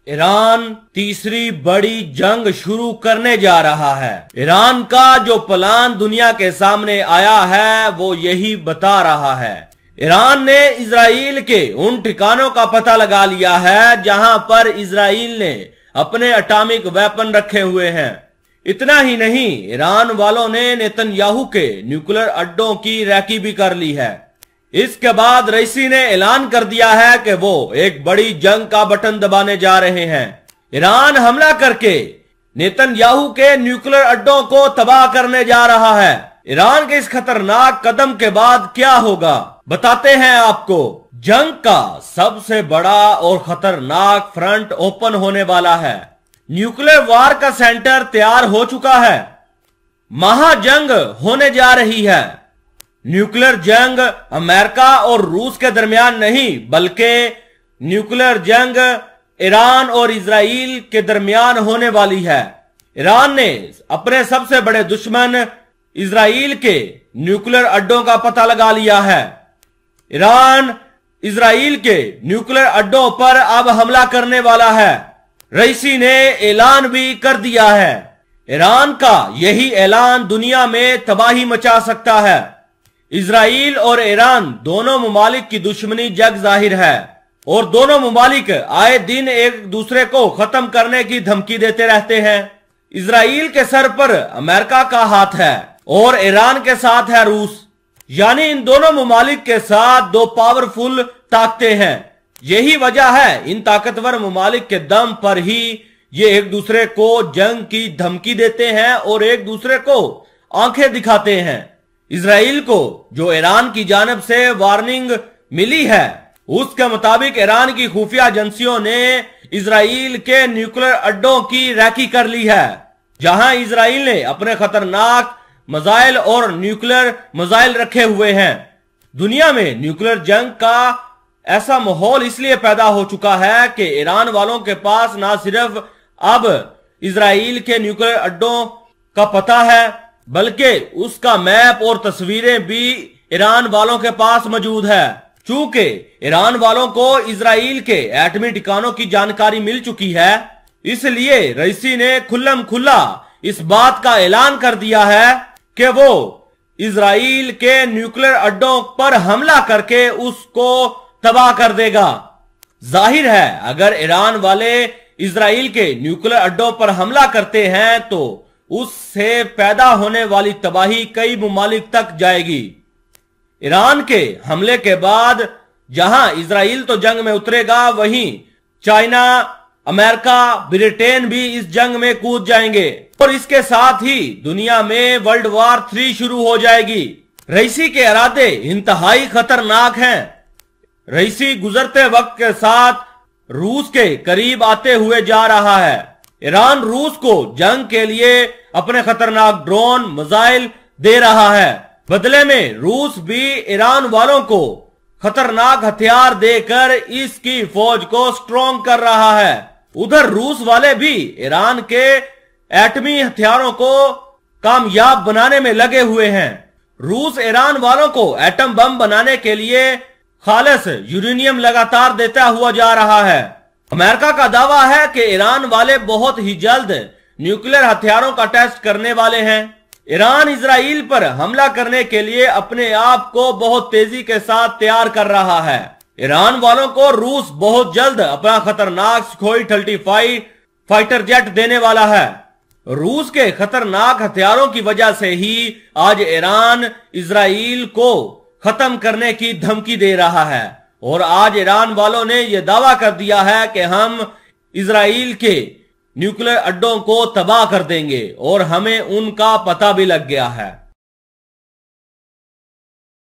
Iran तीसरी बड़ी जंग शुरू करने जा रहा है। ईरान का जो प्लान दुनिया के सामने आया है वो यही बता रहा है। ईरान ने इजराइल के उन ठिकानों का पता लगा लिया है जहां पर इजराइल ने अपने एटॉमिक वेपन रखे हुए हैं। इतना ही नहीं, ईरान वालों ने नेतन्याहू के न्यूक्लियर अड्डों की रैकी भी कर ली है। इसके बाद रईसी ने ऐलान कर दिया है कि वो एक बड़ी जंग का बटन दबाने जा रहे हैं। ईरान हमला करके नेतन्याहू के न्यूक्लियर अड्डों को तबाह करने जा रहा है। ईरान के इस खतरनाक कदम के बाद क्या होगा बताते हैं आपको। जंग का सबसे बड़ा और खतरनाक फ्रंट ओपन होने वाला है। न्यूक्लियर वार का सेंटर तैयार हो चुका है। महाजंग होने जा रही है। न्यूक्लियर जंग अमेरिका और रूस के दरमियान नहीं, बल्कि न्यूक्लियर जंग ईरान और इजराइल के दरमियान होने वाली है। ईरान ने अपने सबसे बड़े दुश्मन इजराइल के न्यूक्लियर अड्डों का पता लगा लिया है। ईरान इजराइल के न्यूक्लियर अड्डों पर अब हमला करने वाला है। रईसी ने ऐलान भी कर दिया है। ईरान का यही ऐलान दुनिया में तबाही मचा सकता है। इजराइल और ईरान दोनों ममालिक की दुश्मनी जग जाहिर है और दोनों ममालिक आए दिन एक दूसरे को खत्म करने की धमकी देते रहते हैं। इजराइल के सर पर अमेरिका का हाथ है और ईरान के साथ है रूस, यानी इन दोनों ममालिक के साथ दो पावरफुल ताकतें हैं। यही वजह है इन ताकतवर ममालिक के दम पर ही ये एक दूसरे को जंग की धमकी देते हैं और एक दूसरे को आंखें दिखाते हैं। इजराइल को जो ईरान की जानब से वार्निंग मिली है उसके मुताबिक ईरान की खुफिया एजेंसियों ने इजराइल के न्यूक्लियर अड्डों की रैकी कर ली है, जहां इजराइल ने अपने खतरनाक मिसाइल और न्यूक्लियर मिसाइल रखे हुए हैं। दुनिया में न्यूक्लियर जंग का ऐसा माहौल इसलिए पैदा हो चुका है कि ईरान वालों के पास ना सिर्फ अब इजराइल के न्यूक्लियर अड्डों का पता है, बल्कि उसका मैप और तस्वीरें भी ईरान वालों के पास मौजूद है। चूंकि ईरान वालों को इजराइल के एटमी ठिकानों की जानकारी मिल चुकी है, इसलिए रईसी ने खुल्लम खुल्ला इस बात का ऐलान कर दिया है कि वो इजराइल के न्यूक्लियर अड्डों पर हमला करके उसको तबाह कर देगा। जाहिर है अगर ईरान वाले इजराइल के न्यूक्लियर अड्डों पर हमला करते हैं तो उससे पैदा होने वाली तबाही कई ममालिक तक जाएगी। ईरान के हमले के बाद जहां इजराइल तो जंग में उतरेगा, वहीं चाइना, अमेरिका, ब्रिटेन भी इस जंग में कूद जाएंगे और इसके साथ ही दुनिया में वर्ल्ड वॉर 3 शुरू हो जाएगी। रईसी के इरादे इंतहाई खतरनाक हैं। रईसी गुजरते वक्त के साथ रूस के करीब आते हुए जा रहा है। ईरान रूस को जंग के लिए अपने खतरनाक ड्रोन मिसाइल दे रहा है। बदले में रूस भी ईरान वालों को खतरनाक हथियार देकर इसकी फौज को स्ट्रॉन्ग कर रहा है। उधर रूस वाले भी ईरान के एटमी हथियारों को कामयाब बनाने में लगे हुए हैं। रूस ईरान वालों को एटम बम बनाने के लिए खालिस यूरेनियम लगातार देता हुआ जा रहा है। अमेरिका का दावा है कि ईरान वाले बहुत ही जल्द न्यूक्लियर हथियारों का टेस्ट करने वाले हैं। ईरान इजराइल पर हमला करने के लिए अपने आप को बहुत तेजी के साथ तैयार कर रहा है। ईरान वालों को रूस बहुत जल्द अपना खतरनाक सुखोई 35 फाइटर जेट देने वाला है। रूस के खतरनाक हथियारों की वजह से ही आज ईरान इजराइल को खत्म करने की धमकी दे रहा है और आज ईरान वालों ने यह दावा कर दिया है कि हम इजराइल के न्यूक्लियर अड्डों को तबाह कर देंगे और हमें उनका पता भी लग गया है।